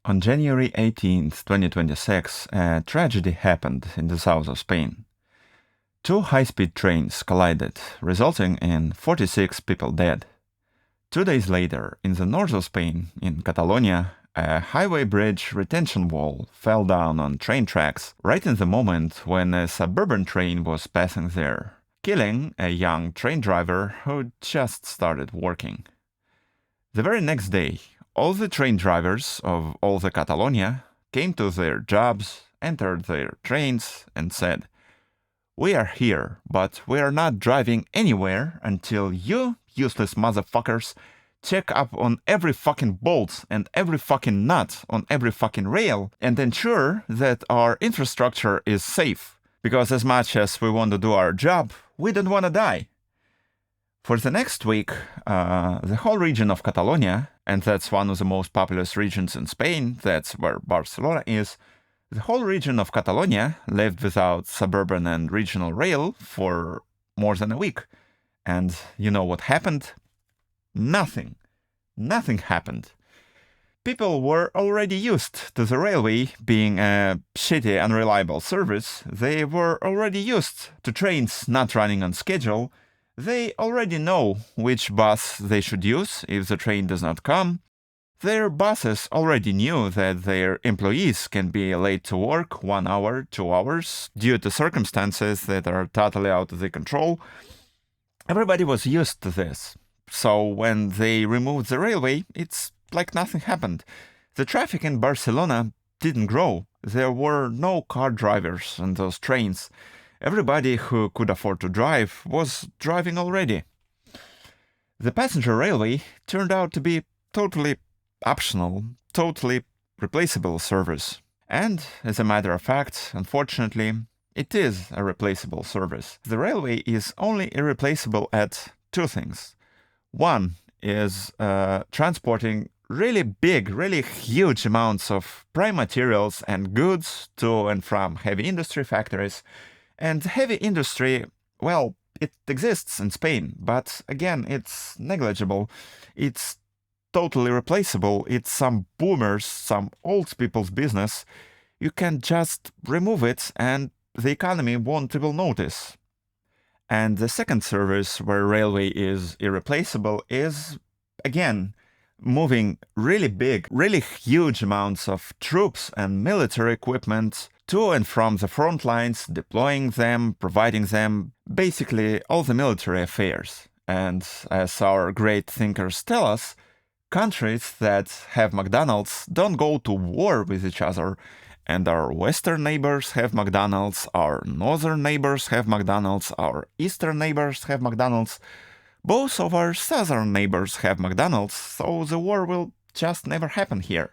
On January 18th, 2026, a tragedy happened in the south of Spain. Two high-speed trains collided, resulting in 46 people dead. 2 days later, in the north of Spain, in Catalonia, a highway bridge retention wall fell down on train tracks right in the moment when a suburban train was passing there, killing a young train driver who just started working. The very next day, all the train drivers of all the Catalonia came to their jobs, entered their trains, and said, "We are here, but we are not driving anywhere until you, useless motherfuckers, check up on every fucking bolt and every fucking nut on every fucking rail and ensure that our infrastructure is safe. Because as much as we want to do our job, we don't want to die." For the next week, the whole region of Catalonia, and that's one of the most populous regions in Spain, that's where Barcelona is, the whole region of Catalonia lived without suburban and regional rail for more than a week. And you know what happened? Nothing. Nothing happened. People were already used to the railway being a shitty, unreliable service. They were already used to trains not running on schedule. They already know which bus they should use if the train does not come. Their bosses already knew that their employees can be late to work 1 hour, 2 hours, due to circumstances that are totally out of their control. Everybody was used to this. So when they removed the railway, it's like nothing happened. The traffic in Barcelona didn't grow. There were no car drivers on those trains. Everybody who could afford to drive was driving already. The passenger railway turned out to be totally optional, totally replaceable service. And, as a matter of fact, unfortunately, it is a replaceable service. The railway is only irreplaceable at two things. One is transporting really big, really huge amounts of prime materials and goods to and from heavy industry factories. And heavy industry, well, it exists in Spain, but again, it's negligible. It's totally replaceable. It's some boomers, some old people's business. You can just remove it and the economy won't even notice. And the second service where railway is irreplaceable is, again, moving really big, really huge amounts of troops and military equipment to and from the front lines, deploying them, providing them, basically all the military affairs. And as our great thinkers tell us, countries that have McDonald's don't go to war with each other. And our western neighbors have McDonald's, our northern neighbors have McDonald's, our eastern neighbors have McDonald's. Both of our southern neighbors have McDonald's, so the war will just never happen here.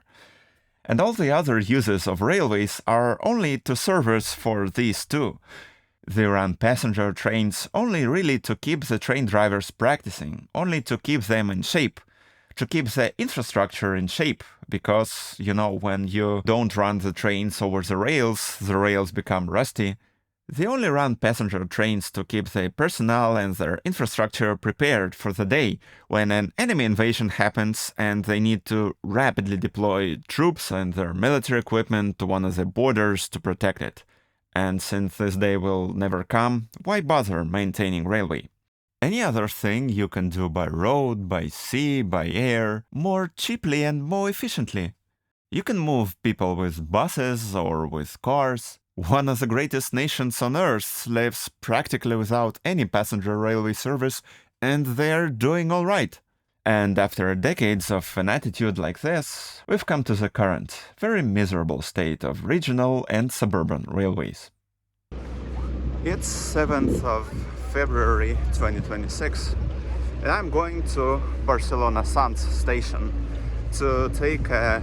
And all the other uses of railways are only to service for these two. They run passenger trains only really to keep the train drivers practicing, only to keep them in shape, to keep the infrastructure in shape, because, you know, when you don't run the trains over the rails become rusty. They only run passenger trains to keep the personnel and their infrastructure prepared for the day when an enemy invasion happens and they need to rapidly deploy troops and their military equipment to one of the borders to protect it. And since this day will never come, why bother maintaining railway? Any other thing you can do by road, by sea, by air, more cheaply and more efficiently. You can move people with buses or with cars. One of the greatest nations on earth lives practically without any passenger railway service, and they're doing all right. And after decades of an attitude like this, we've come to the current, very miserable state of regional and suburban railways. It's 7th of February 2026, and I'm going to Barcelona Sants station to take a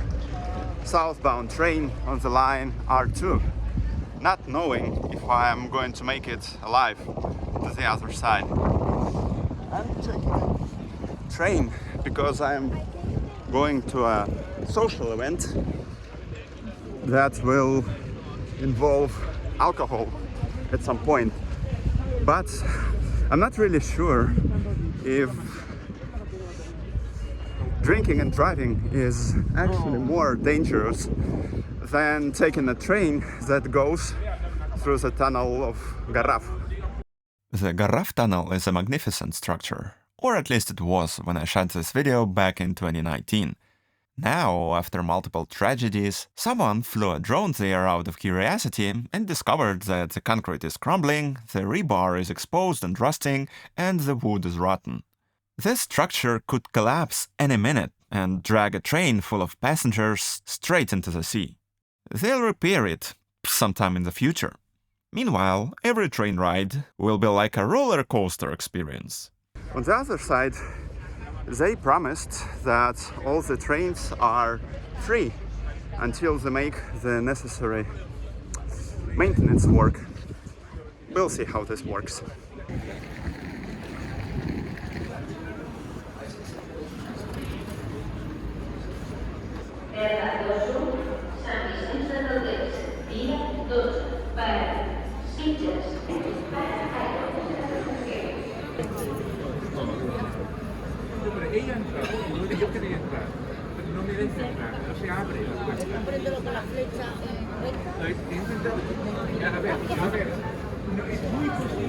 southbound train on the line R2. Not knowing if I am going to make it alive to the other side. I'm taking a train because I'm going to a social event that will involve alcohol at some point. But I'm not really sure if drinking and driving is actually more dangerous than taking a train that goes through the tunnel of Garraf. The Garraf tunnel is a magnificent structure, or at least it was when I shot this video back in 2019. Now, after multiple tragedies, someone flew a drone there out of curiosity and discovered that the concrete is crumbling, the rebar is exposed and rusting, and the wood is rotten. This structure could collapse any minute and drag a train full of passengers straight into the sea. They'll repair it sometime in the future. Meanwhile, every train ride will be like a roller coaster experience. On the other side, they promised that all the trains are free until they make the necessary maintenance work. We'll see how this works. Ella entraba, yo quería entrar, pero no me deja entrar, no se abre la puerta. Préndelo con la flecha recta. A ver, no, es muy posible.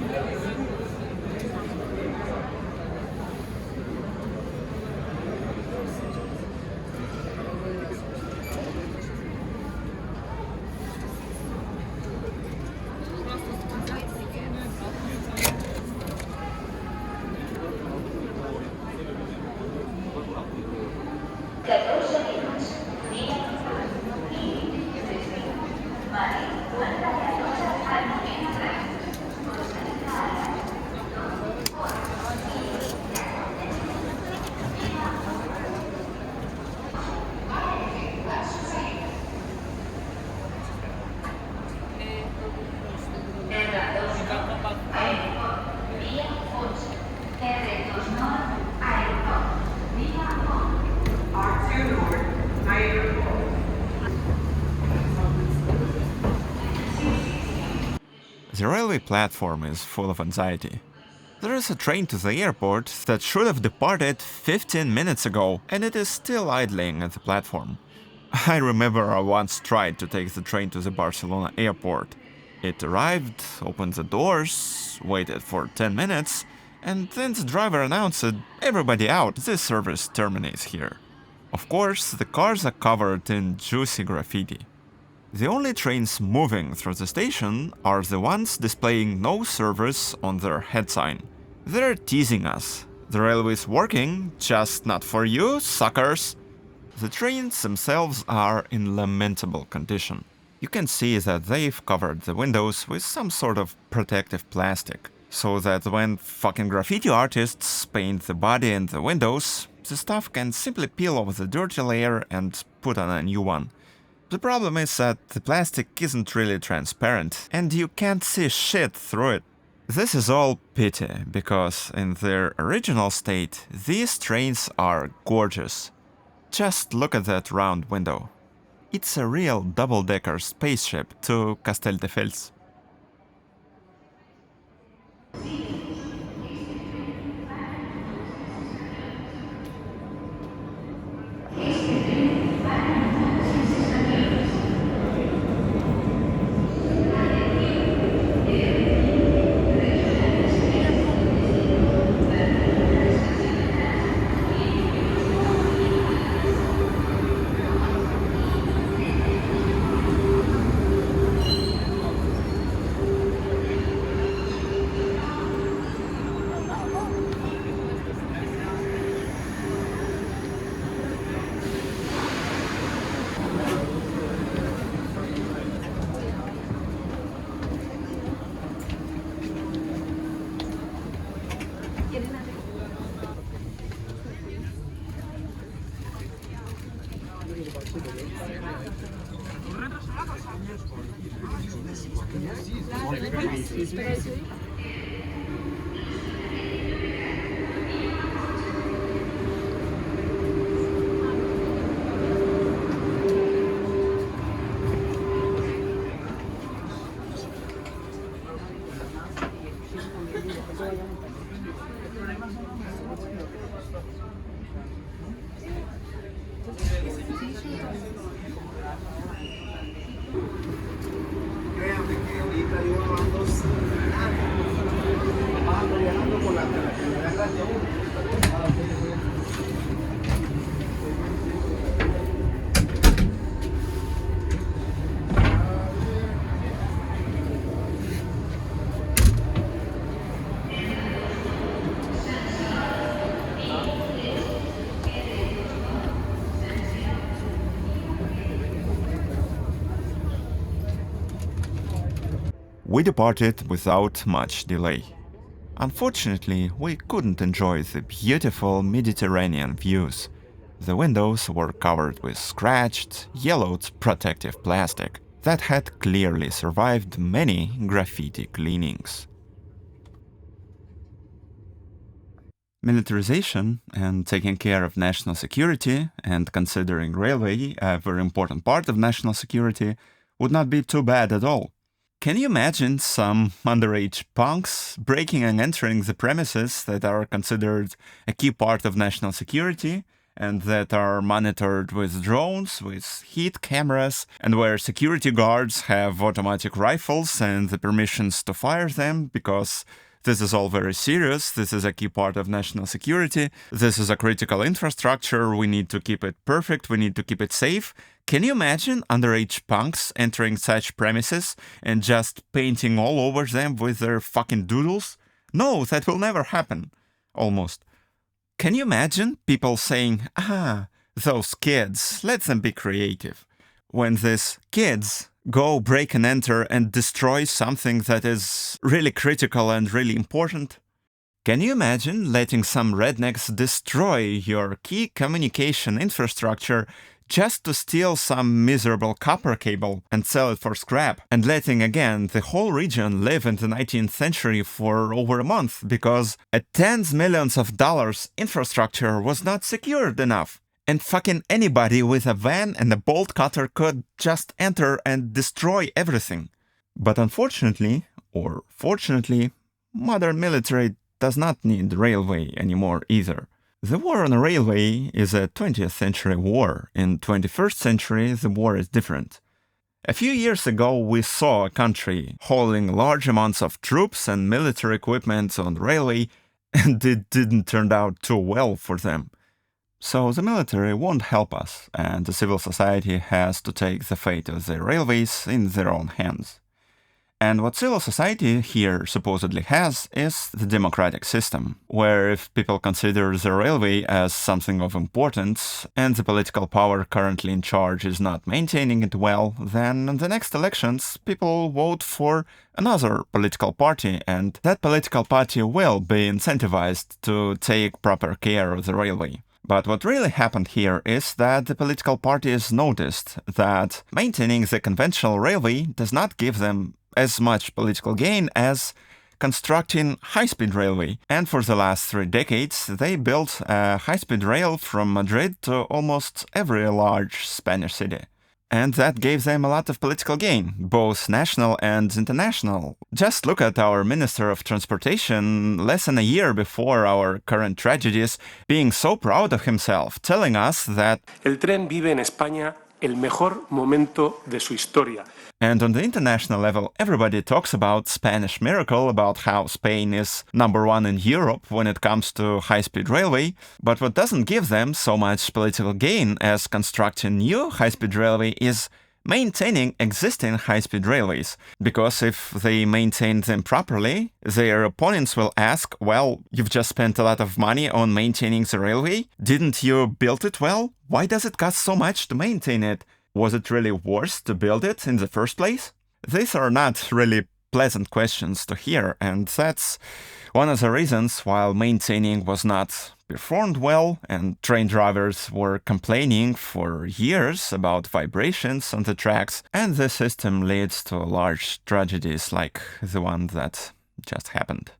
The railway platform is full of anxiety. There is a train to the airport that should have departed 15 minutes ago, and it is still idling at the platform. I remember I once tried to take the train to the Barcelona airport. It arrived, opened the doors, waited for 10 minutes, and then the driver announced, "Everybody out, this service terminates here." Of course, the cars are covered in juicy graffiti. The only trains moving through the station are the ones displaying no service on their head sign. They're teasing us. The railway's working, just not for you, suckers. The trains themselves are in lamentable condition. You can see that they've covered the windows with some sort of protective plastic, so that when fucking graffiti artists paint the body and the windows, the stuff can simply peel off the dirty layer and put on a new one. The problem is that the plastic isn't really transparent, and you can't see shit through it. This is all pity, because in their original state, these trains are gorgeous. Just look at that round window. It's a real double-decker spaceship to Castelldefels. we departed without much delay. Unfortunately, we couldn't enjoy the beautiful Mediterranean views. The windows were covered with scratched, yellowed protective plastic that had clearly survived many graffiti cleanings. Militarization and taking care of national security and considering railway a very important part of national security would not be too bad at all. Can you imagine some underage punks breaking and entering the premises that are considered a key part of national security and that are monitored with drones, with heat cameras, and where security guards have automatic rifles and the permissions to fire them because this is all very serious, this is a key part of national security, this is a critical infrastructure, we need to keep it perfect, we need to keep it safe. Can you imagine underage punks entering such premises and just painting all over them with their fucking doodles? No, that will never happen. Almost. Can you imagine people saying, those kids, let them be creative, when these kids go break and enter and destroy something that is really critical and really important? Can you imagine letting some rednecks destroy your key communication infrastructure just to steal some miserable copper cable and sell it for scrap, and letting again the whole region live in the 19th century for over a month because a tens millions of dollars infrastructure was not secured enough? And fucking anybody with a van and a bolt cutter could just enter and destroy everything. But unfortunately, or fortunately, modern military does not need railway anymore either. The war on a railway is a 20th century war. In 21st century, the war is different. A few years ago, we saw a country hauling large amounts of troops and military equipment on the railway, and it didn't turn out too well for them. So the military won't help us, and the civil society has to take the fate of the railways in their own hands. And what civil society here supposedly has is the democratic system, where if people consider the railway as something of importance, and the political power currently in charge is not maintaining it well, then in the next elections people vote for another political party, and that political party will be incentivized to take proper care of the railway. But what really happened here is that the political parties noticed that maintaining the conventional railway does not give them as much political gain as constructing high-speed railway. And for the last 3 decades, they built a high-speed rail from Madrid to almost every large Spanish city. And that gave them a lot of political gain, both national and international. Just look at our Minister of Transportation less than a year before our current tragedies, being so proud of himself, telling us that El tren vive en España el mejor momento de su historia. And on the international level, everybody talks about Spanish miracle, about how Spain is #1 in Europe when it comes to high-speed railway. But what doesn't give them so much political gain as constructing new high-speed railway is maintaining existing high-speed railways. Because if they maintain them properly, their opponents will ask, well, you've just spent a lot of money on maintaining the railway. Didn't you build it well? Why does it cost so much to maintain it? Was it really worth to build it in the first place? These are not really pleasant questions to hear, and that's one of the reasons why maintaining was not performed well, and train drivers were complaining for years about vibrations on the tracks, and the system leads to large tragedies like the one that just happened.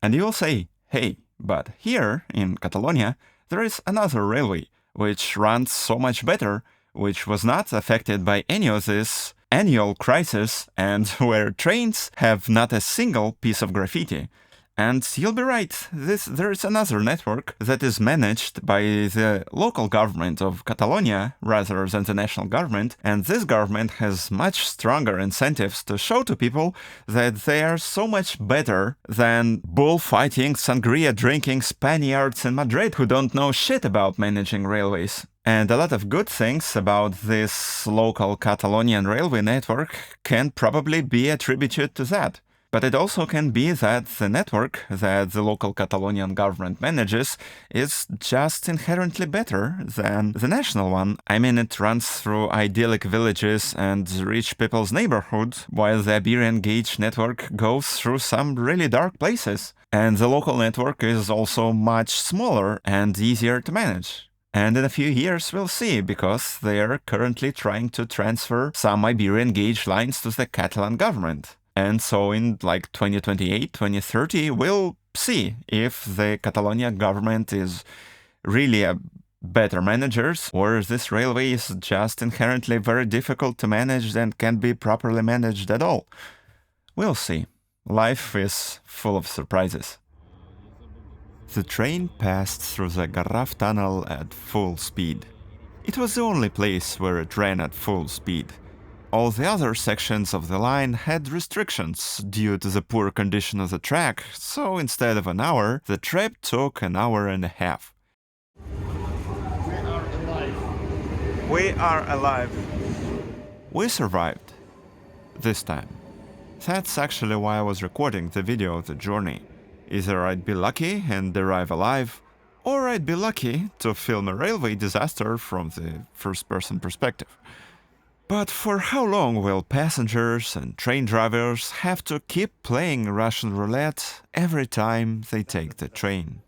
And you'll say, hey, but here in Catalonia, there is another railway, which runs so much better, which was not affected by any of this annual crisis, and where trains have not a single piece of graffiti. And you'll be right, there is another network that is managed by the local government of Catalonia rather than the national government, and this government has much stronger incentives to show to people that they are so much better than bullfighting, sangria drinking Spaniards in Madrid who don't know shit about managing railways. And a lot of good things about this local Catalonian railway network can probably be attributed to that. But it also can be that the network that the local Catalonian government manages is just inherently better than the national one. I mean, it runs through idyllic villages and rich people's neighborhoods, while the Iberian Gauge network goes through some really dark places. And the local network is also much smaller and easier to manage. And in a few years we'll see, because they are currently trying to transfer some Iberian Gauge lines to the Catalan government. And so in like 2028, 2030, we'll see if the Catalonia government is really a better managers, or this railway is just inherently very difficult to manage and can't be properly managed at all. We'll see. Life is full of surprises. The train passed through the Garraf tunnel at full speed. It was the only place where it ran at full speed. All the other sections of the line had restrictions due to the poor condition of the track, so instead of an hour, the trip took an hour and a half. We are alive. We survived. This time. That's actually why I was recording the video of the journey. Either I'd be lucky and arrive alive, or I'd be lucky to film a railway disaster from the first-person perspective. But for how long will passengers and train drivers have to keep playing Russian roulette every time they take the train?